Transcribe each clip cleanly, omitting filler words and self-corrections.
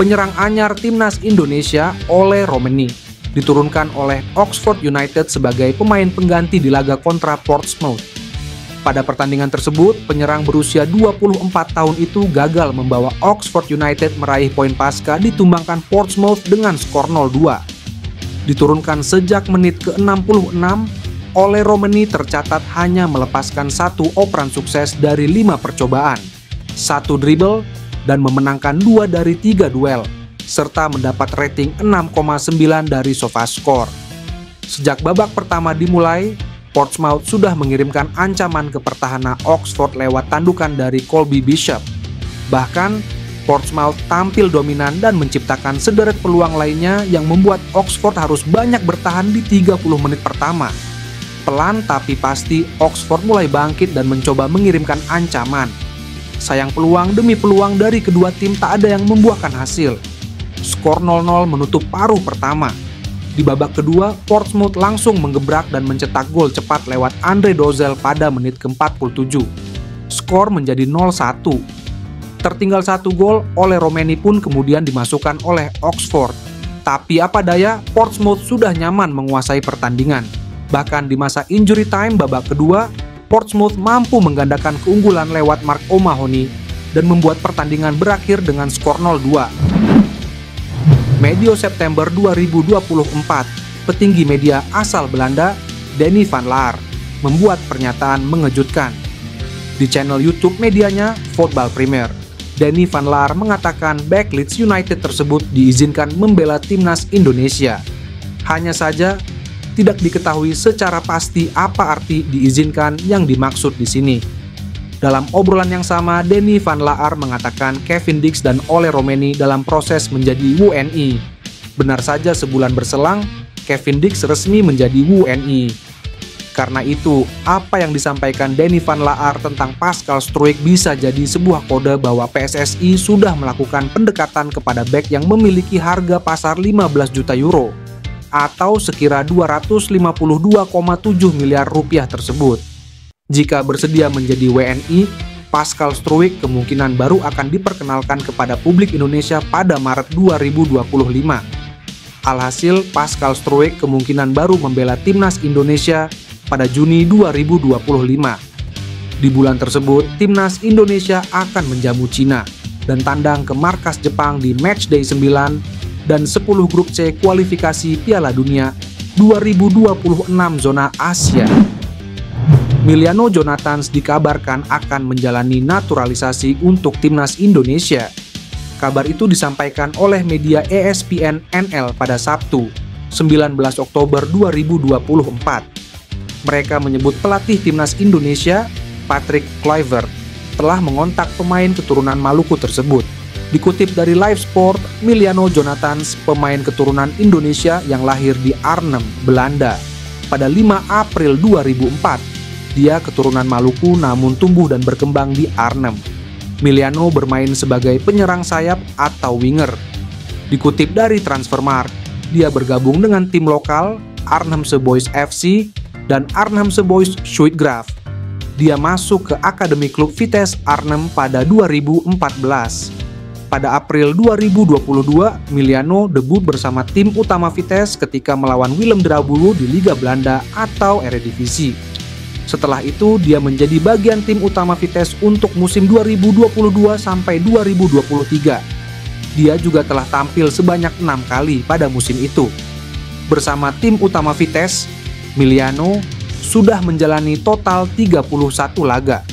penyerang anyar timnas Indonesia Ole Romeni diturunkan oleh Oxford United sebagai pemain pengganti di laga kontra Portsmouth. Pada pertandingan tersebut, penyerang berusia 24 tahun itu gagal membawa Oxford United meraih poin pasca ditumbangkan Portsmouth dengan skor 0-2. Diturunkan sejak menit ke-66, Ole Romeni tercatat hanya melepaskan 1 operan sukses dari 5 percobaan, 1 dribble, dan memenangkan 2 dari 3 duel, serta mendapat rating 6,9 dari SofaScore. Sejak babak pertama dimulai, Portsmouth sudah mengirimkan ancaman ke pertahanan Oxford lewat tandukan dari Colby Bishop. Bahkan, Portsmouth tampil dominan dan menciptakan sederet peluang lainnya yang membuat Oxford harus banyak bertahan di 30 menit pertama. Pelan tapi pasti, Oxford mulai bangkit dan mencoba mengirimkan ancaman. Sayang peluang demi peluang dari kedua tim tak ada yang membuahkan hasil. Skor 0-0 menutup paruh pertama. Di babak kedua, Portsmouth langsung menggebrak dan mencetak gol cepat lewat Andre Dozzell pada menit ke-47. Skor menjadi 0-1. Tertinggal 1 gol, Ole Romeni pun kemudian dimasukkan oleh Oxford. Tapi apa daya, Portsmouth sudah nyaman menguasai pertandingan. Bahkan di masa injury time babak kedua, Portsmouth mampu menggandakan keunggulan lewat Mark O'Mahony dan membuat pertandingan berakhir dengan skor 0-2. Medio September 2024, petinggi media asal Belanda, Danny van Laar, membuat pernyataan mengejutkan. Di channel YouTube medianya, Voetbal Premier, Danny van Laar mengatakan bek Leeds United tersebut diizinkan membela timnas Indonesia. Hanya saja, tidak diketahui secara pasti apa arti diizinkan yang dimaksud di sini. Dalam obrolan yang sama, Danny van Laar mengatakan Kevin Dix dan Ole Romeni dalam proses menjadi WNI. Benar saja sebulan berselang, Kevin Dix resmi menjadi WNI. Karena itu, apa yang disampaikan Danny van Laar tentang Pascal Struijk bisa jadi sebuah kode bahwa PSSI sudah melakukan pendekatan kepada bek yang memiliki harga pasar 15 juta euro. Atau sekira 252,7 miliar rupiah tersebut. Jika bersedia menjadi WNI, Pascal Struijk kemungkinan baru akan diperkenalkan kepada publik Indonesia pada Maret 2025. Alhasil, Pascal Struijk kemungkinan baru membela timnas Indonesia pada Juni 2025. Di bulan tersebut, timnas Indonesia akan menjamu Cina dan tandang ke markas Jepang di Matchday 9 dan 10 grup C kualifikasi Piala Dunia 2026 zona Asia. Emiliano Jonathans dikabarkan akan menjalani naturalisasi untuk timnas Indonesia. Kabar itu disampaikan oleh media ESPN NL pada Sabtu, 19 Oktober 2024. Mereka menyebut pelatih timnas Indonesia, Patrick Kluivert, telah mengontak pemain keturunan Maluku tersebut. Dikutip dari Live Sport, Emiliano Jonathans, pemain keturunan Indonesia yang lahir di Arnhem, Belanda, pada 5 April 2004. Dia keturunan Maluku namun tumbuh dan berkembang di Arnhem. Emiliano bermain sebagai penyerang sayap atau winger. Dikutip dari Transfermarkt, dia bergabung dengan tim lokal Arnhemse Boys FC dan Arnhemse Boys Schuitgraf. Dia masuk ke Akademi Klub Vitesse Arnhem pada 2014. Pada April 2022, Emiliano debut bersama tim utama Vitesse ketika melawan Willem Drabulu di Liga Belanda atau Eredivisie. Setelah itu, dia menjadi bagian tim utama Vitesse untuk musim 2022 sampai 2023. Dia juga telah tampil sebanyak 6 kali pada musim itu. Bersama tim utama Vitesse, Emiliano sudah menjalani total 31 laga.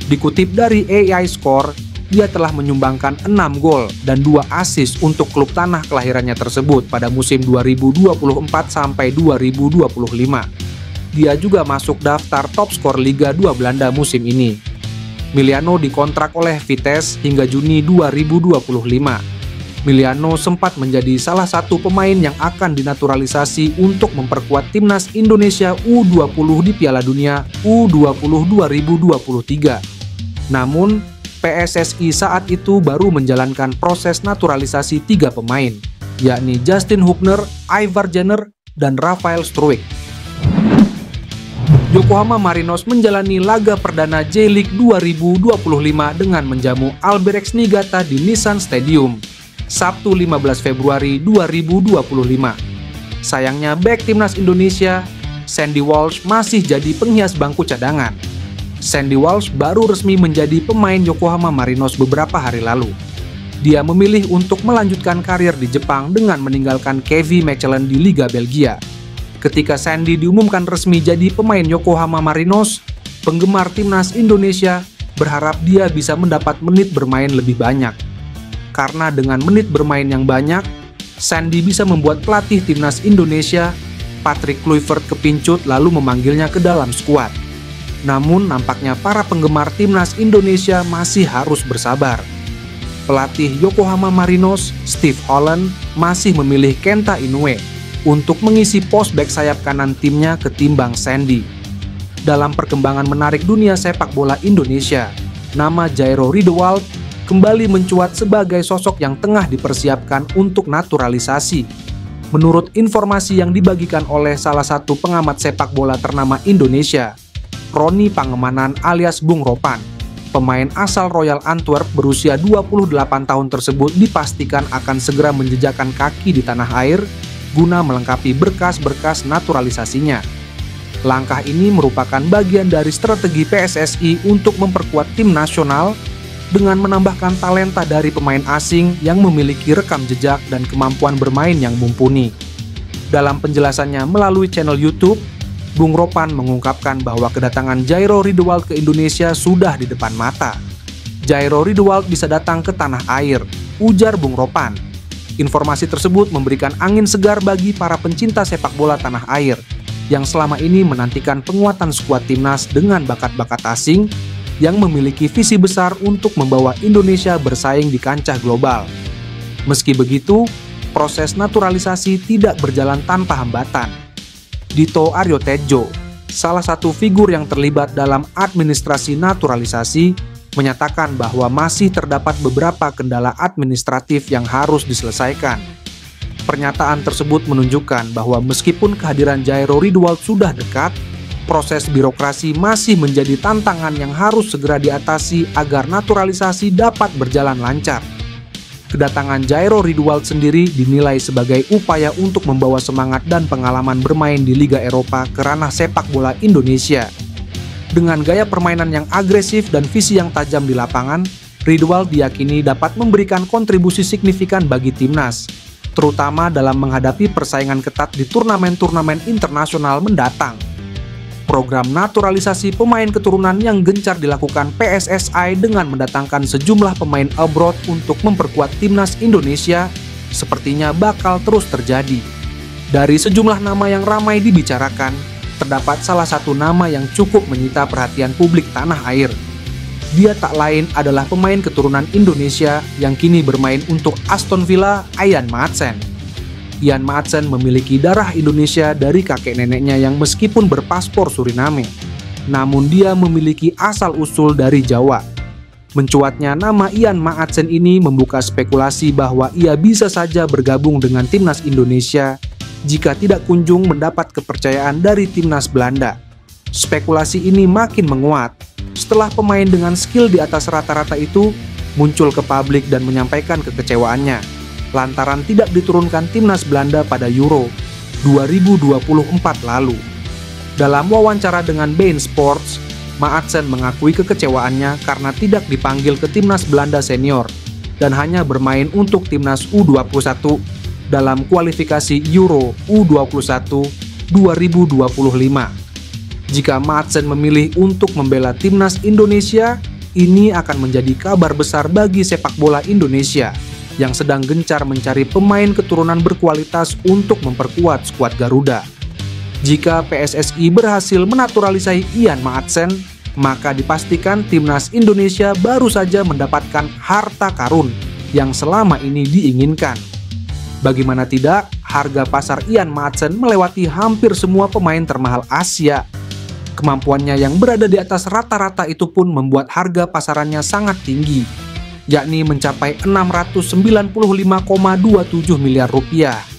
Dikutip dari AI Score, dia telah menyumbangkan 6 gol dan 2 assist untuk klub tanah kelahirannya tersebut pada musim 2024 sampai 2025. Dia juga masuk daftar top skor Liga 2 Belanda musim ini. Emiliano dikontrak oleh Vitesse hingga Juni 2025. Emiliano sempat menjadi salah satu pemain yang akan dinaturalisasi untuk memperkuat timnas Indonesia U20 di Piala Dunia U20 2023. Namun, PSSI saat itu baru menjalankan proses naturalisasi 3 pemain, yakni Justin Hubner, Ivar Jenner, dan Rafael Struijk. Yokohama Marinos menjalani laga perdana J-League 2025 dengan menjamu Albirex Niigata di Nissan Stadium. Sabtu 15 Februari 2025. Sayangnya bek timnas Indonesia, Sandy Walsh masih jadi penghias bangku cadangan. Sandy Walsh baru resmi menjadi pemain Yokohama Marinos beberapa hari lalu. Dia memilih untuk melanjutkan karir di Jepang dengan meninggalkan KV Mechelen di Liga Belgia. Ketika Sandy diumumkan resmi jadi pemain Yokohama Marinos, penggemar timnas Indonesia berharap dia bisa mendapat menit bermain lebih banyak. Karena dengan menit bermain yang banyak, Sandy bisa membuat pelatih timnas Indonesia, Patrick Kluivert, kepincut lalu memanggilnya ke dalam skuad. Namun nampaknya para penggemar timnas Indonesia masih harus bersabar. Pelatih Yokohama Marinos, Steve Holland, masih memilih Kenta Inoue untuk mengisi pos bek sayap kanan timnya ketimbang Sandy. Dalam perkembangan menarik dunia sepak bola Indonesia, nama Jairo Riedewald kembali mencuat sebagai sosok yang tengah dipersiapkan untuk naturalisasi. Menurut informasi yang dibagikan oleh salah satu pengamat sepak bola ternama Indonesia, Roni Pangemanan alias Bung Ropan, pemain asal Royal Antwerp berusia 28 tahun tersebut dipastikan akan segera menjejakkan kaki di tanah air guna melengkapi berkas-berkas naturalisasinya. Langkah ini merupakan bagian dari strategi PSSI untuk memperkuat tim nasional dengan menambahkan talenta dari pemain asing yang memiliki rekam jejak dan kemampuan bermain yang mumpuni. Dalam penjelasannya melalui channel YouTube, Bung Ropan mengungkapkan bahwa kedatangan Jairo Riedewald ke Indonesia sudah di depan mata. Jairo Riedewald bisa datang ke tanah air, ujar Bung Ropan. Informasi tersebut memberikan angin segar bagi para pencinta sepak bola tanah air yang selama ini menantikan penguatan skuad timnas dengan bakat-bakat asing yang memiliki visi besar untuk membawa Indonesia bersaing di kancah global. Meski begitu, proses naturalisasi tidak berjalan tanpa hambatan. Dito Aryo Tejo, salah satu figur yang terlibat dalam administrasi naturalisasi, menyatakan bahwa masih terdapat beberapa kendala administratif yang harus diselesaikan. Pernyataan tersebut menunjukkan bahwa meskipun kehadiran Jairo Riedewald sudah dekat, proses birokrasi masih menjadi tantangan yang harus segera diatasi agar naturalisasi dapat berjalan lancar. Kedatangan Jairo Riedewald sendiri dinilai sebagai upaya untuk membawa semangat dan pengalaman bermain di Liga Eropa ke ranah sepak bola Indonesia. Dengan gaya permainan yang agresif dan visi yang tajam di lapangan, Riedewald diyakini dapat memberikan kontribusi signifikan bagi timnas, terutama dalam menghadapi persaingan ketat di turnamen-turnamen internasional mendatang. Program naturalisasi pemain keturunan yang gencar dilakukan PSSI dengan mendatangkan sejumlah pemain abroad untuk memperkuat timnas Indonesia sepertinya bakal terus terjadi. Dari sejumlah nama yang ramai dibicarakan, terdapat salah satu nama yang cukup menyita perhatian publik tanah air. Dia tak lain adalah pemain keturunan Indonesia yang kini bermain untuk Aston Villa, Ian Maatsen. Ian Maatsen memiliki darah Indonesia dari kakek neneknya yang meskipun berpaspor Suriname, namun dia memiliki asal-usul dari Jawa. Mencuatnya nama Ian Maatsen ini membuka spekulasi bahwa ia bisa saja bergabung dengan timnas Indonesia jika tidak kunjung mendapat kepercayaan dari timnas Belanda. Spekulasi ini makin menguat setelah pemain dengan skill di atas rata-rata itu muncul ke publik dan menyampaikan kekecewaannya lantaran tidak diturunkan timnas Belanda pada Euro 2024 lalu. Dalam wawancara dengan beIN Sports, Maatsen mengakui kekecewaannya karena tidak dipanggil ke timnas Belanda senior dan hanya bermain untuk timnas U21 dalam kualifikasi Euro U21 2025. Jika Maatsen memilih untuk membela timnas Indonesia, ini akan menjadi kabar besar bagi sepak bola Indonesia yang sedang gencar mencari pemain keturunan berkualitas untuk memperkuat skuad Garuda. Jika PSSI berhasil menaturalisasi Ian Maatsen, maka dipastikan timnas Indonesia baru saja mendapatkan harta karun yang selama ini diinginkan. Bagaimana tidak, harga pasar Ian Maatsen melewati hampir semua pemain termahal Asia. Kemampuannya yang berada di atas rata-rata itu pun membuat harga pasarannya sangat tinggi, yakni mencapai 695,27 miliar rupiah.